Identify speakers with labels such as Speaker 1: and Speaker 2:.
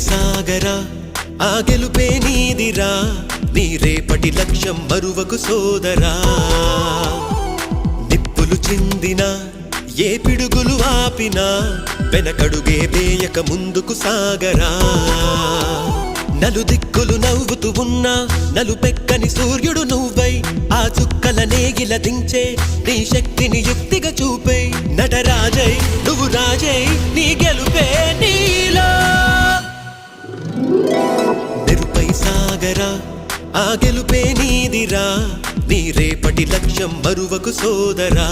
Speaker 1: సాగరా ఆ గెలుపే నీదిరా నీ రేపటి లక్ష్యం మరువకు సోదరా నిప్పులు చిందినా ఏ పిడుగులు ఆపినా వెనకడుగే వేయక ముందుకు సాగరా నలుదిక్కులు నవ్వుతూ ఉన్నా నలుపెక్కని సూర్యుడు నువ్వై ఆ చుక్కల నేగిల దించే నీ శక్తిని యుక్తిగా చూపే నటరాజై నువ్వు రాజై నీ గెలుపే నీలో మెరుపై సాగరా ఆ గెలుపే నీదిరా నీ రేపటి లక్ష్యం మరువకు సోదరా